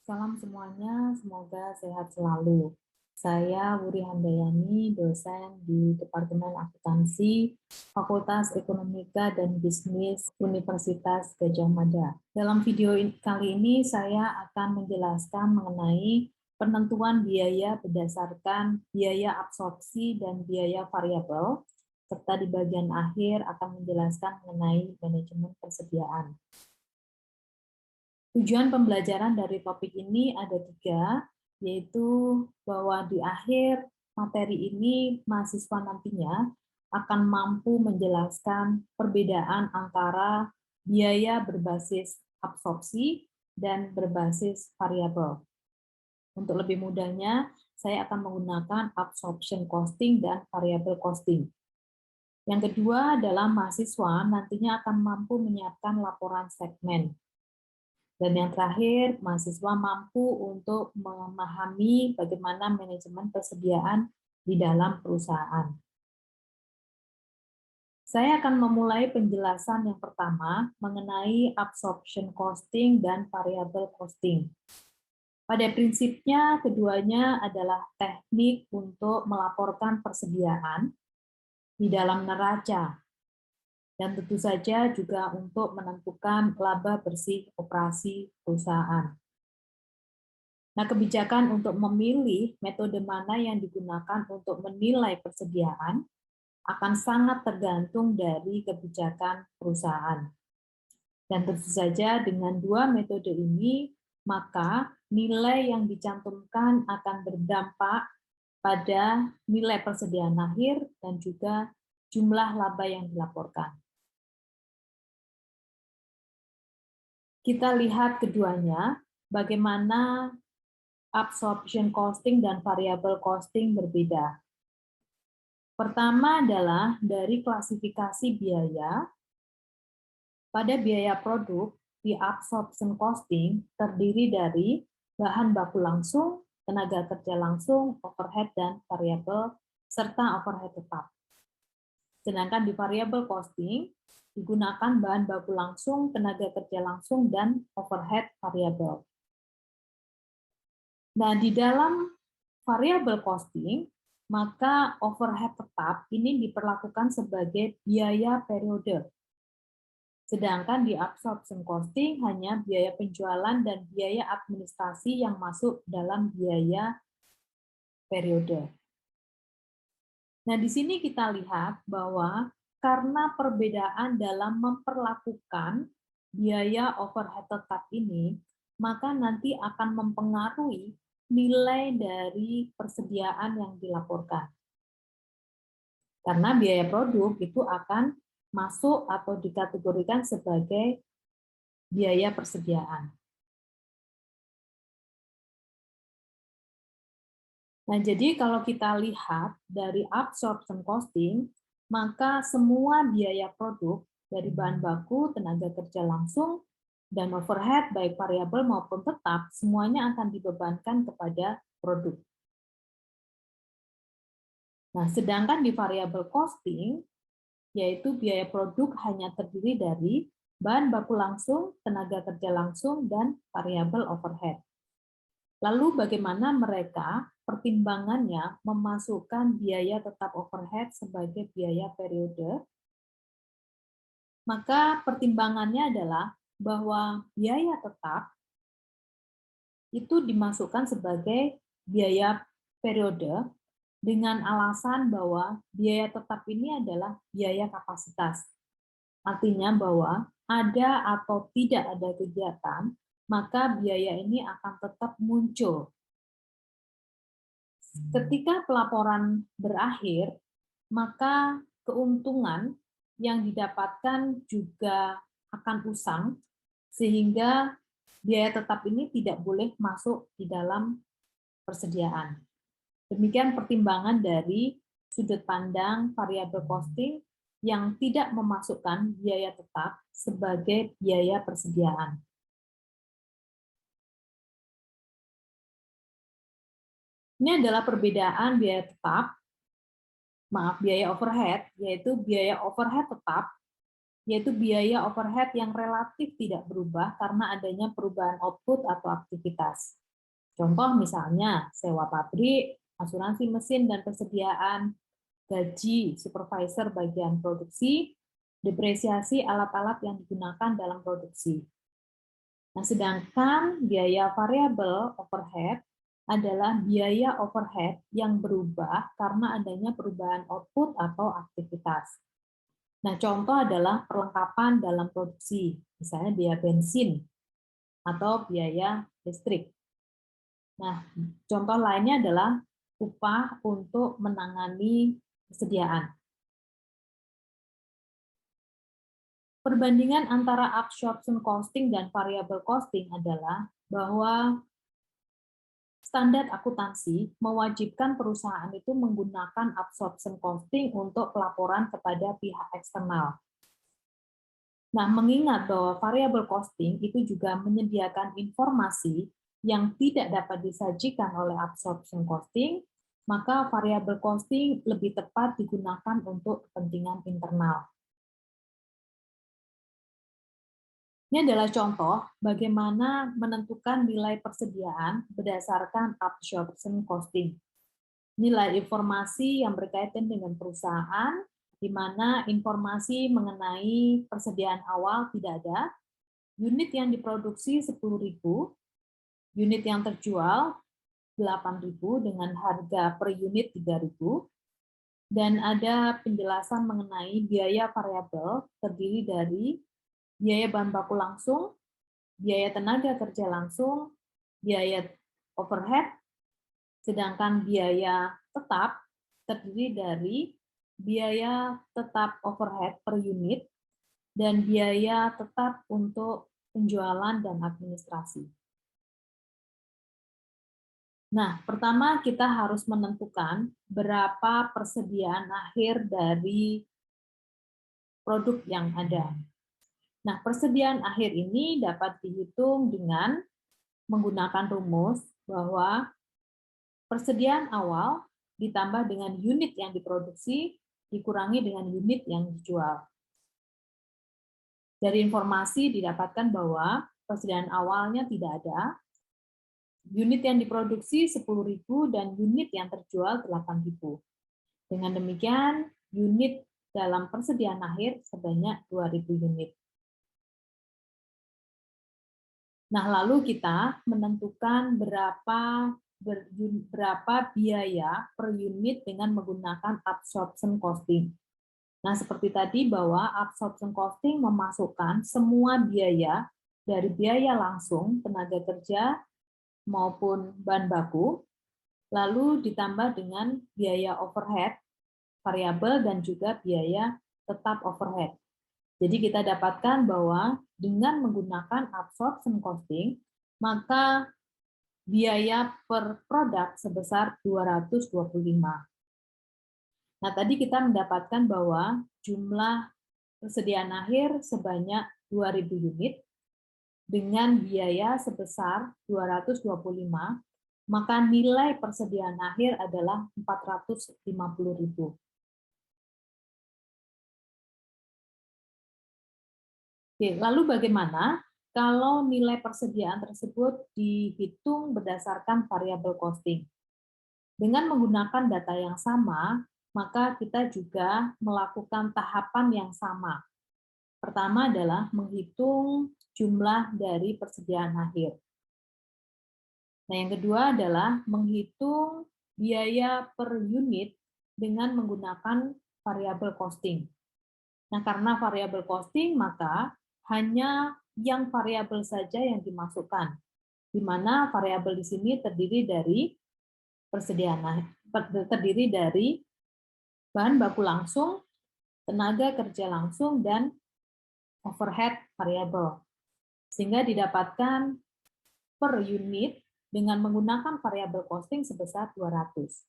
Salam semuanya, semoga sehat selalu. Saya Wuri Handayani, dosen di Departemen Akuntansi, Fakultas Ekonomika dan Bisnis Universitas Gadjah Mada. Dalam video kali ini saya akan menjelaskan mengenai penentuan biaya berdasarkan biaya absorpsi dan biaya variabel, serta di bagian akhir akan menjelaskan mengenai manajemen persediaan. Tujuan pembelajaran dari topik ini ada 3, yaitu bahwa di akhir materi ini mahasiswa nantinya akan mampu menjelaskan perbedaan antara biaya berbasis absorpsi dan berbasis variabel. Untuk lebih mudahnya, saya akan menggunakan absorption costing dan variable costing. Yang kedua adalah mahasiswa nantinya akan mampu menyiapkan laporan segmen. Dan yang terakhir, mahasiswa mampu untuk memahami bagaimana manajemen persediaan di dalam perusahaan. Saya akan memulai penjelasan yang pertama mengenai absorption costing dan variable costing. Pada prinsipnya, keduanya adalah teknik untuk melaporkan persediaan di dalam neraca, dan tentu saja juga untuk menentukan laba bersih operasi perusahaan. Nah, kebijakan untuk memilih metode mana yang digunakan untuk menilai persediaan akan sangat tergantung dari kebijakan perusahaan. Dan tentu saja dengan dua metode ini, maka nilai yang dicantumkan akan berdampak pada nilai persediaan akhir dan juga jumlah laba yang dilaporkan. Kita lihat keduanya, bagaimana absorption costing dan variable costing berbeda. Pertama adalah dari klasifikasi biaya. Pada biaya produk, di absorption costing terdiri dari bahan baku langsung, tenaga kerja langsung, overhead dan variabel, serta overhead tetap. Sedangkan di variable costing, digunakan bahan baku langsung, tenaga kerja langsung, dan overhead variabel. Nah, di dalam variable costing, maka overhead tetap ini diperlakukan sebagai biaya periode. Sedangkan di absorption costing hanya biaya penjualan dan biaya administrasi yang masuk dalam biaya periode. Nah, di sini kita lihat bahwa karena perbedaan dalam memperlakukan biaya overhead tetap ini, maka nanti akan mempengaruhi nilai dari persediaan yang dilaporkan. Karena biaya produk itu akan masuk atau dikategorikan sebagai biaya persediaan. Nah, jadi kalau kita lihat dari absorption costing, maka semua biaya produk dari bahan baku, tenaga kerja langsung, dan overhead baik variabel maupun tetap, semuanya akan dibebankan kepada produk. Nah, sedangkan di variable costing, yaitu biaya produk hanya terdiri dari bahan baku langsung, tenaga kerja langsung, dan variabel overhead. Lalu bagaimana mereka pertimbangannya memasukkan biaya tetap overhead sebagai biaya periode? Maka pertimbangannya adalah bahwa biaya tetap itu dimasukkan sebagai biaya periode dengan alasan bahwa biaya tetap ini adalah biaya kapasitas. Artinya bahwa ada atau tidak ada kegiatan, maka biaya ini akan tetap muncul. Ketika pelaporan berakhir, maka keuntungan yang didapatkan juga akan usang, sehingga biaya tetap ini tidak boleh masuk di dalam persediaan. Demikian pertimbangan dari sudut pandang variable costing yang tidak memasukkan biaya tetap sebagai biaya persediaan. Ini adalah perbedaan biaya tetap, biaya overhead, yaitu biaya overhead tetap yaitu biaya overhead yang relatif tidak berubah karena adanya perubahan output atau aktivitas. Contoh misalnya sewa pabrik, asuransi mesin dan persediaan, gaji supervisor bagian produksi, depresiasi alat-alat yang digunakan dalam produksi. Nah, sedangkan biaya variabel overhead adalah biaya overhead yang berubah karena adanya perubahan output atau aktivitas. Nah, contoh adalah perlengkapan dalam produksi, misalnya biaya bensin atau biaya listrik. Nah, contoh lainnya adalah upah untuk menangani kesediaan. Perbandingan antara absorption costing dan variable costing adalah bahwa standar akuntansi mewajibkan perusahaan itu menggunakan absorption costing untuk pelaporan kepada pihak eksternal. Nah, mengingat bahwa variable costing itu juga menyediakan informasi yang tidak dapat disajikan oleh absorption costing, maka variable costing lebih tepat digunakan untuk kepentingan internal. Ini adalah contoh bagaimana menentukan nilai persediaan berdasarkan absorption costing. Nilai informasi yang berkaitan dengan perusahaan, di mana informasi mengenai persediaan awal tidak ada, unit yang diproduksi 10.000, unit yang terjual 8.000 dengan harga per unit 3.000, dan ada penjelasan mengenai biaya variabel terdiri dari biaya bahan baku langsung, biaya tenaga kerja langsung, biaya overhead, sedangkan biaya tetap terdiri dari biaya tetap overhead per unit dan biaya tetap untuk penjualan dan administrasi. Nah, pertama kita harus menentukan berapa persediaan akhir dari produk yang ada. Nah, persediaan akhir ini dapat dihitung dengan menggunakan rumus bahwa persediaan awal ditambah dengan unit yang diproduksi dikurangi dengan unit yang dijual. Dari informasi didapatkan bahwa persediaan awalnya tidak ada, unit yang diproduksi 10.000 dan unit yang terjual 8.000. Dengan demikian, unit dalam persediaan akhir sebanyak 2.000 unit. Nah, lalu kita menentukan berapa biaya per unit dengan menggunakan absorption costing. Nah, seperti tadi bahwa absorption costing memasukkan semua biaya dari biaya langsung, tenaga kerja, maupun bahan baku, lalu ditambah dengan biaya overhead, variabel, dan juga biaya tetap overhead. Jadi kita dapatkan bahwa dengan menggunakan absorption costing, maka biaya per produk sebesar 225. Nah, tadi kita mendapatkan bahwa jumlah persediaan akhir sebanyak 2.000 unit dengan biaya sebesar 225, maka nilai persediaan akhir adalah 450.000. Oke, lalu bagaimana kalau nilai persediaan tersebut dihitung berdasarkan variabel costing? Dengan menggunakan data yang sama, maka kita juga melakukan tahapan yang sama. Pertama adalah menghitung jumlah dari persediaan akhir. Nah, yang kedua adalah menghitung biaya per unit dengan menggunakan variabel costing. Nah, karena variabel costing, maka hanya yang variabel saja yang dimasukkan, di mana variabel di sini terdiri dari bahan baku langsung, tenaga kerja langsung, dan overhead variabel. Sehingga didapatkan per unit dengan menggunakan variabel costing sebesar 200.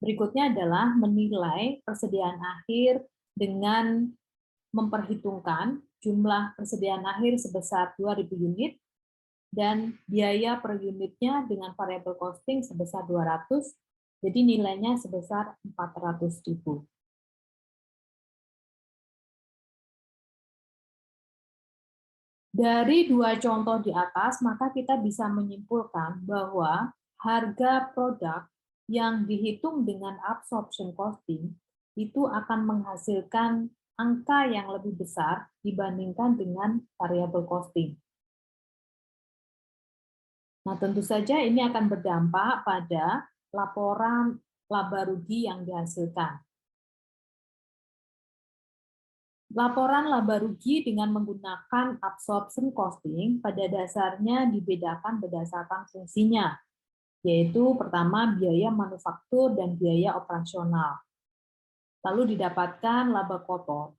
Berikutnya adalah menilai persediaan akhir dengan memperhitungkan jumlah persediaan akhir sebesar 2.000 unit dan biaya per unitnya dengan variabel costing sebesar 200, jadi nilainya sebesar 400.000. Dari dua contoh di atas, maka kita bisa menyimpulkan bahwa harga produk yang dihitung dengan absorption costing itu akan menghasilkan angka yang lebih besar dibandingkan dengan variable costing. Nah, tentu saja ini akan berdampak pada laporan laba rugi yang dihasilkan. Laporan laba rugi dengan menggunakan absorption costing pada dasarnya dibedakan berdasarkan fungsinya, yaitu pertama biaya manufaktur dan biaya operasional. Lalu didapatkan laba kotor.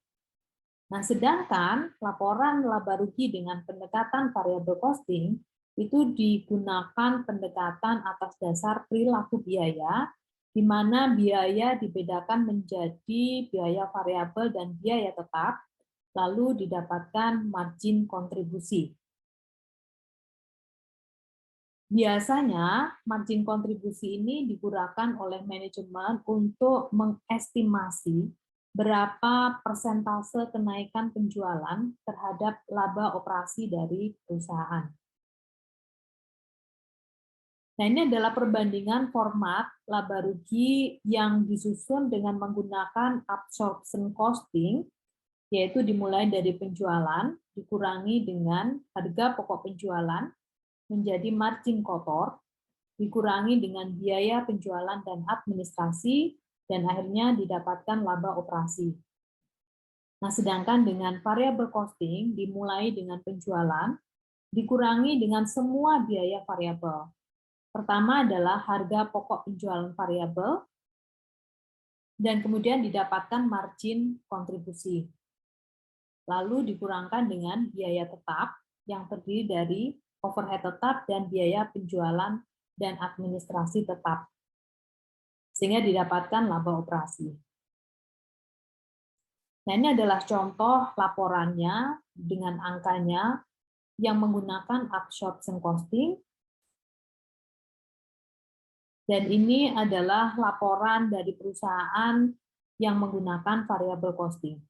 Nah, sedangkan laporan laba rugi dengan pendekatan variable costing itu digunakan pendekatan atas dasar perilaku biaya, di mana biaya dibedakan menjadi biaya variabel dan biaya tetap, lalu didapatkan margin kontribusi. Biasanya, margin kontribusi ini digunakan oleh manajemen untuk mengestimasi berapa persentase kenaikan penjualan terhadap laba operasi dari perusahaan. Nah, ini adalah perbandingan format laba rugi yang disusun dengan menggunakan absorption costing, yaitu dimulai dari penjualan, dikurangi dengan harga pokok penjualan, menjadi margin kotor, dikurangi dengan biaya penjualan dan administrasi, dan akhirnya didapatkan laba operasi. Nah, sedangkan dengan variable costing dimulai dengan penjualan, dikurangi dengan semua biaya variabel. Pertama adalah harga pokok penjualan variabel, dan kemudian didapatkan margin kontribusi. Lalu dikurangkan dengan biaya tetap yang terdiri dari overhead tetap dan biaya penjualan dan administrasi tetap, sehingga didapatkan laba operasi. Nah, ini adalah contoh laporannya dengan angkanya yang menggunakan absorption costing. Dan ini adalah laporan dari perusahaan yang menggunakan variable costing.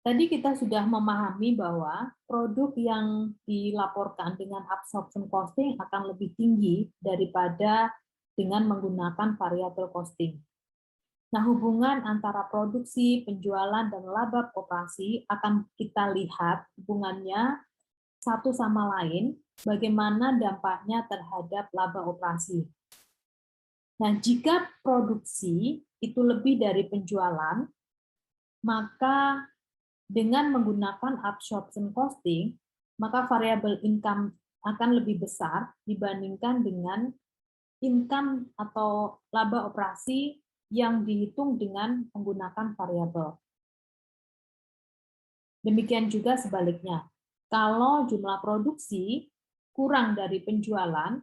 Tadi kita sudah memahami bahwa produk yang dilaporkan dengan absorption costing akan lebih tinggi daripada dengan menggunakan variable costing. Nah, hubungan antara produksi, penjualan, dan laba operasi akan kita lihat hubungannya satu sama lain, bagaimana dampaknya terhadap laba operasi. Nah, jika produksi itu lebih dari penjualan, maka dengan menggunakan absorption costing, maka variable income akan lebih besar dibandingkan dengan income atau laba operasi yang dihitung dengan menggunakan variabel. Demikian juga sebaliknya. Kalau jumlah produksi kurang dari penjualan,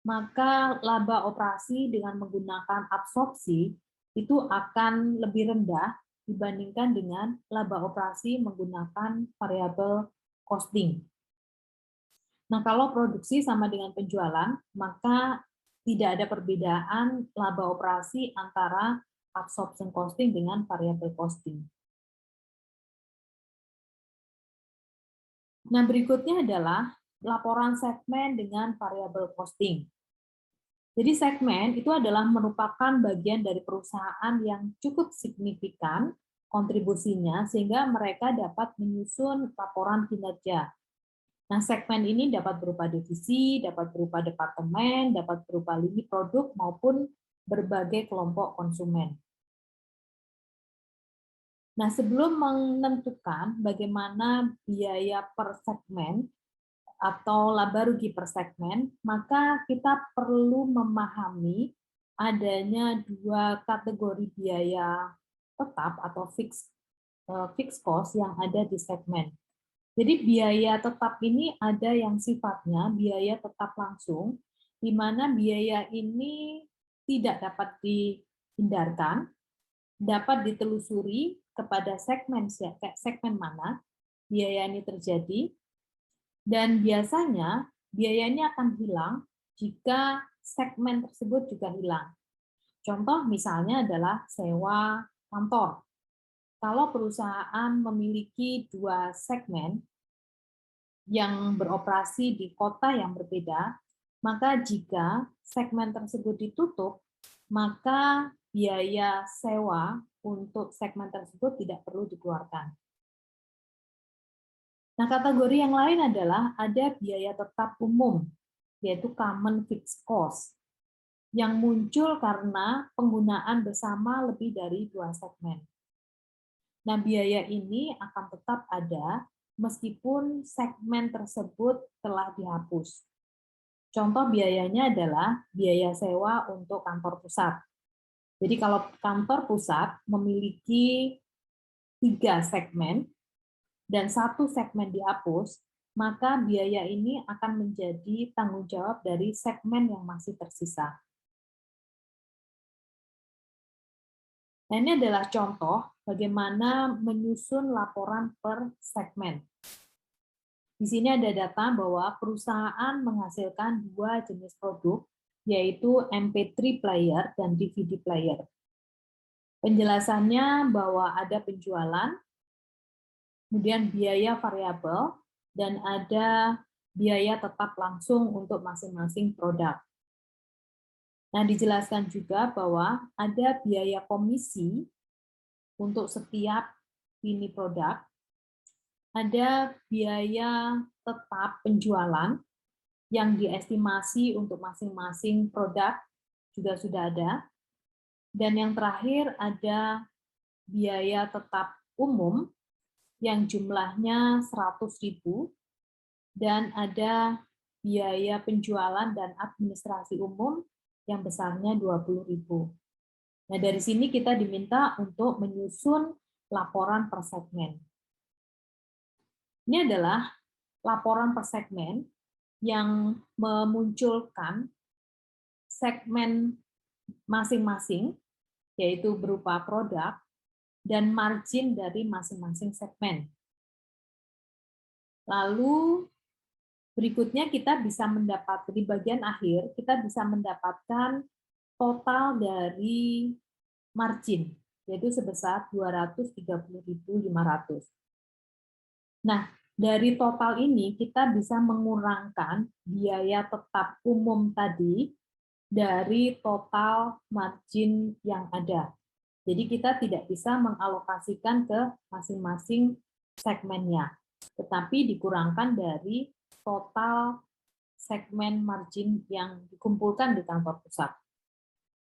maka laba operasi dengan menggunakan absorpsi itu akan lebih rendah dibandingkan dengan laba operasi menggunakan variabel costing. Nah, kalau produksi sama dengan penjualan, maka tidak ada perbedaan laba operasi antara absorption costing dengan variable costing. Nah, berikutnya adalah laporan segmen dengan variable costing. Jadi segmen itu adalah merupakan bagian dari perusahaan yang cukup signifikan kontribusinya sehingga mereka dapat menyusun laporan kinerja. Nah, segmen ini dapat berupa divisi, dapat berupa departemen, dapat berupa lini produk maupun berbagai kelompok konsumen. Nah, sebelum menentukan bagaimana biaya per segmen atau laba rugi per segmen, maka kita perlu memahami adanya dua kategori biaya tetap atau fixed cost yang ada di segmen. Jadi biaya tetap ini ada yang sifatnya biaya tetap langsung, di mana biaya ini tidak dapat dihindarkan, dapat ditelusuri kepada segmen mana biaya ini terjadi, dan biasanya biaya ini akan hilang jika segmen tersebut juga hilang. Contoh misalnya adalah sewa kantor. Kalau perusahaan memiliki 2 segmen yang beroperasi di kota yang berbeda, maka jika segmen tersebut ditutup, maka biaya sewa untuk segmen tersebut tidak perlu dikeluarkan. Nah, kategori yang lain adalah ada biaya tetap umum, yaitu common fixed cost, yang muncul karena penggunaan bersama lebih dari 2 segmen. Nah, biaya ini akan tetap ada meskipun segmen tersebut telah dihapus. Contoh biayanya adalah biaya sewa untuk kantor pusat. Jadi kalau kantor pusat memiliki 3 segmen dan 1 segmen dihapus, maka biaya ini akan menjadi tanggung jawab dari segmen yang masih tersisa. Nah, ini adalah contoh bagaimana menyusun laporan per segmen. Di sini ada data bahwa perusahaan menghasilkan 2 jenis produk, yaitu MP3 player dan DVD player. Penjelasannya bahwa ada penjualan, kemudian biaya variabel, dan ada biaya tetap langsung untuk masing-masing produk. Nah, dijelaskan juga bahwa ada biaya komisi untuk setiap ini produk, ada biaya tetap penjualan yang diestimasi untuk masing-masing produk juga sudah ada, dan yang terakhir ada biaya tetap umum yang jumlahnya 100.000 dan ada biaya penjualan dan administrasi umum yang besarnya 20.000. Nah, dari sini kita diminta untuk menyusun laporan per segmen. Ini adalah laporan per segmen yang memunculkan segmen masing-masing, yaitu berupa produk dan margin dari masing-masing segmen. Lalu berikutnya kita bisa mendapat di bagian akhir, kita bisa mendapatkan total dari margin, yaitu sebesar 230.500. Nah, dari total ini kita bisa mengurangkan biaya tetap umum tadi dari total margin yang ada. Jadi kita tidak bisa mengalokasikan ke masing-masing segmennya, tetapi dikurangkan dari total segmen margin yang dikumpulkan di kantor pusat.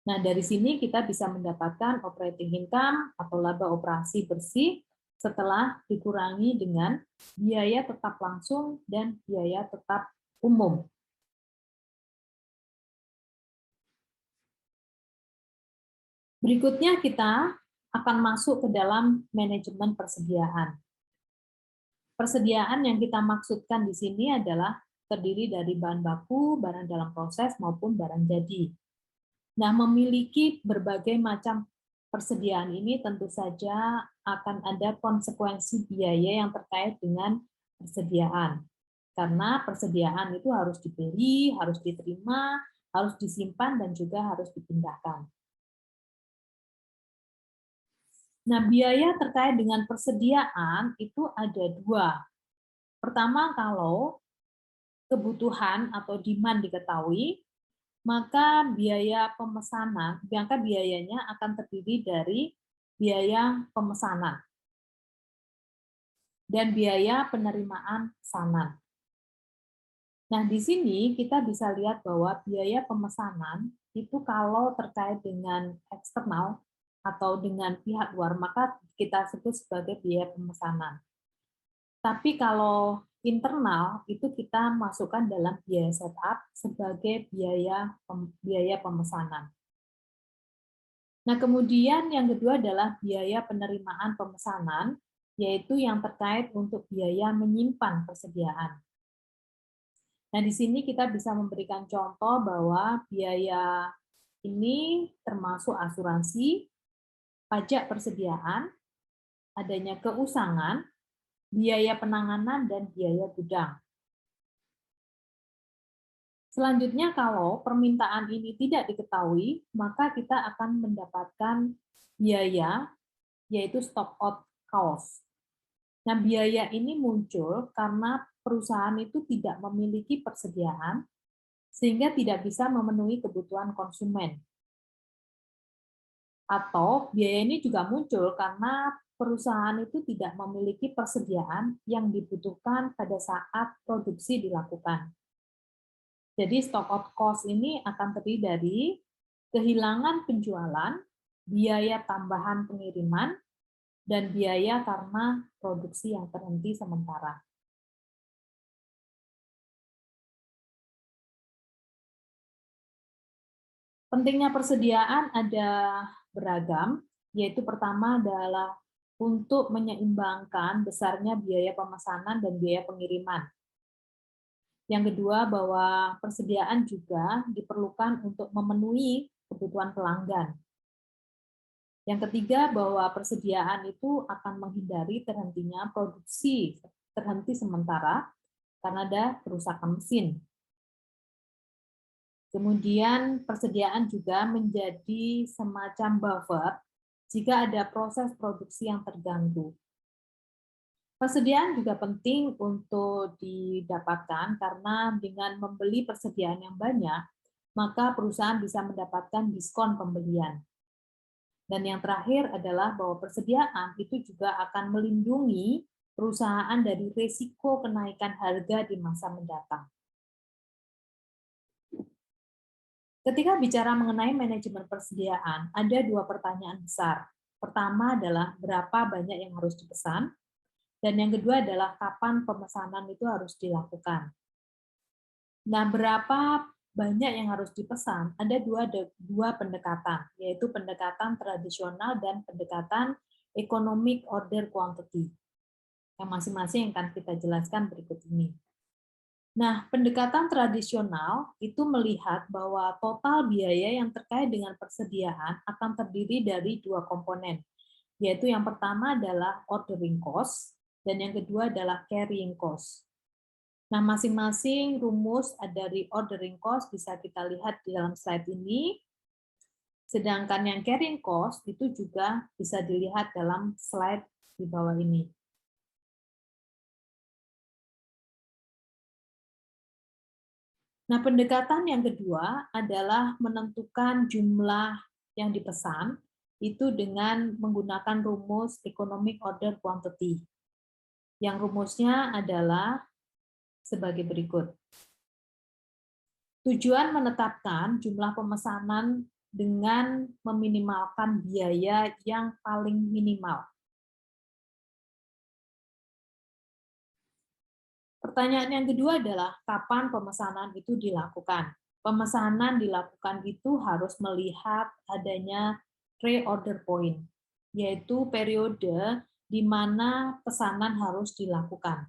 Nah, dari sini kita bisa mendapatkan operating income atau laba operasi bersih setelah dikurangi dengan biaya tetap langsung dan biaya tetap umum. Berikutnya kita akan masuk ke dalam manajemen persediaan. Persediaan yang kita maksudkan di sini adalah terdiri dari bahan baku, barang dalam proses, maupun barang jadi. Nah, memiliki berbagai macam persediaan ini tentu saja akan ada konsekuensi biaya yang terkait dengan persediaan. Karena persediaan itu harus dibeli, harus diterima, harus disimpan, dan juga harus dipindahkan. Nah, biaya terkait dengan persediaan itu ada 2. Pertama, kalau kebutuhan atau demand diketahui, maka biayanya akan terdiri dari biaya pemesanan dan biaya penerimaan pesanan. Nah, di sini kita bisa lihat bahwa biaya pemesanan itu kalau terkait dengan eksternal atau dengan pihak luar, maka kita sebut sebagai biaya pemesanan. Tapi kalau internal, itu kita masukkan dalam biaya setup sebagai biaya pemesanan. Nah, kemudian yang kedua adalah biaya penerimaan pemesanan, yaitu yang terkait untuk biaya menyimpan persediaan. Nah, di sini kita bisa memberikan contoh bahwa biaya ini termasuk asuransi, pajak persediaan, adanya keusangan, biaya penanganan, dan biaya gudang. Selanjutnya, kalau permintaan ini tidak diketahui, maka kita akan mendapatkan biaya yaitu stock out cost. Nah, biaya ini muncul karena perusahaan itu tidak memiliki persediaan sehingga tidak bisa memenuhi kebutuhan konsumen. Atau biaya ini juga muncul karena perusahaan itu tidak memiliki persediaan yang dibutuhkan pada saat produksi dilakukan. Jadi stock out cost ini akan terdiri dari kehilangan penjualan, biaya tambahan pengiriman, dan biaya karena produksi yang terhenti sementara. Pentingnya persediaan ada beragam, yaitu pertama adalah untuk menyeimbangkan besarnya biaya pemesanan dan biaya pengiriman. Yang kedua, bahwa persediaan juga diperlukan untuk memenuhi kebutuhan pelanggan. Yang ketiga, bahwa persediaan itu akan menghindari terhentinya produksi terhenti sementara karena ada kerusakan mesin. Kemudian persediaan juga menjadi semacam buffer jika ada proses produksi yang terganggu. Persediaan juga penting untuk didapatkan karena dengan membeli persediaan yang banyak, maka perusahaan bisa mendapatkan diskon pembelian. Dan yang terakhir adalah bahwa persediaan itu juga akan melindungi perusahaan dari risiko kenaikan harga di masa mendatang. Ketika bicara mengenai manajemen persediaan, ada dua pertanyaan besar. Pertama adalah berapa banyak yang harus dipesan, dan yang kedua adalah kapan pemesanan itu harus dilakukan. Nah, berapa banyak yang harus dipesan? Ada dua pendekatan, yaitu pendekatan tradisional dan pendekatan economic order quantity, yang masing-masing akan kita jelaskan berikut ini. Nah, pendekatan tradisional itu melihat bahwa total biaya yang terkait dengan persediaan akan terdiri dari dua komponen, yaitu yang pertama adalah ordering cost, dan yang kedua adalah carrying cost. Nah, masing-masing rumus dari ordering cost bisa kita lihat di dalam slide ini, sedangkan yang carrying cost itu juga bisa dilihat dalam slide di bawah ini. Nah, pendekatan yang kedua adalah menentukan jumlah yang dipesan itu dengan menggunakan rumus economic order quantity. Yang rumusnya adalah sebagai berikut. Tujuan menetapkan jumlah pemesanan dengan meminimalkan biaya yang paling minimal. Pertanyaan yang kedua adalah kapan pemesanan itu dilakukan. Pemesanan dilakukan itu harus melihat adanya pre-order point, yaitu periode di mana pesanan harus dilakukan.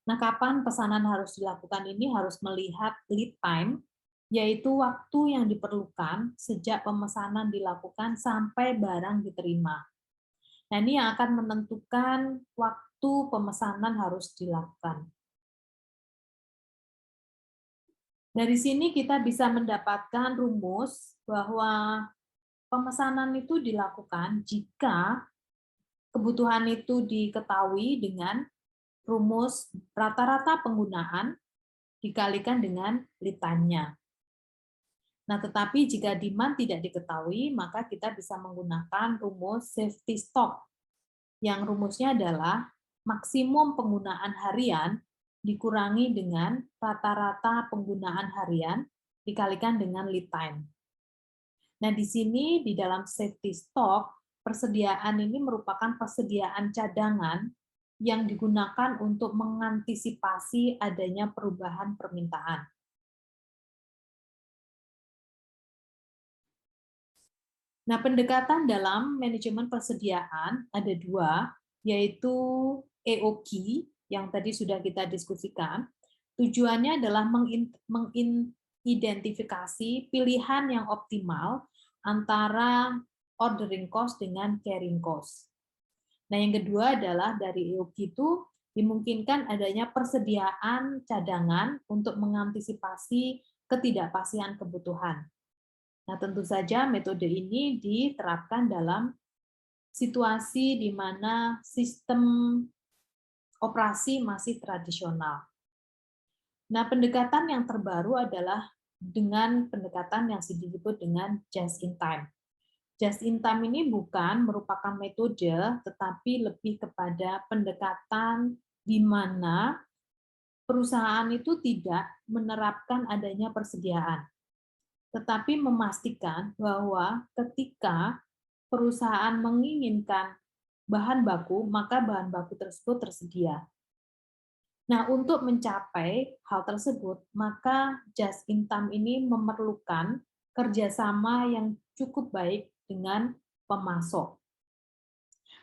Nah, kapan pesanan harus dilakukan ini harus melihat lead time, yaitu waktu yang diperlukan sejak pemesanan dilakukan sampai barang diterima. Nah, ini yang akan menentukan waktu pemesanan harus dilakukan. Dari sini kita bisa mendapatkan rumus bahwa pemesanan itu dilakukan jika kebutuhan itu diketahui dengan rumus rata-rata penggunaan dikalikan dengan lead time-nya. Nah, tetapi jika demand tidak diketahui, maka kita bisa menggunakan rumus safety stock, yang rumusnya adalah maksimum penggunaan harian dikurangi dengan rata-rata penggunaan harian dikalikan dengan lead time. Nah, di sini di dalam safety stock, persediaan ini merupakan persediaan cadangan yang digunakan untuk mengantisipasi adanya perubahan permintaan. Nah, pendekatan dalam manajemen persediaan ada dua, yaitu EOQ yang tadi sudah kita diskusikan. Tujuannya adalah mengidentifikasi pilihan yang optimal antara ordering cost dengan carrying cost. Nah, yang kedua adalah dari EOQ itu dimungkinkan adanya persediaan cadangan untuk mengantisipasi ketidakpastian kebutuhan. Nah, tentu saja metode ini diterapkan dalam situasi di mana sistem operasi masih tradisional. Nah, pendekatan yang terbaru adalah dengan pendekatan yang disebut dengan just in time. Just in time ini bukan merupakan metode, tetapi lebih kepada pendekatan di mana perusahaan itu tidak menerapkan adanya persediaan, tetapi memastikan bahwa ketika perusahaan menginginkan bahan baku, maka bahan baku tersebut tersedia. Nah, untuk mencapai hal tersebut, maka just in time ini memerlukan kerjasama yang cukup baik dengan pemasok.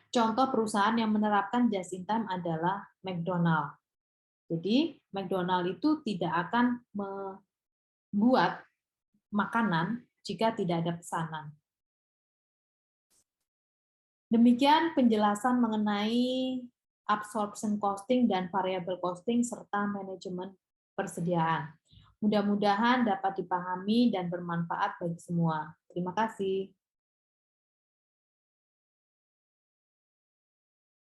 Contoh perusahaan yang menerapkan just in time adalah McDonald. Jadi, McDonald itu tidak akan membuat makanan jika tidak ada pesanan. Demikian penjelasan mengenai absorption costing dan variable costing serta manajemen persediaan. Mudah-mudahan dapat dipahami dan bermanfaat bagi semua. Terima kasih.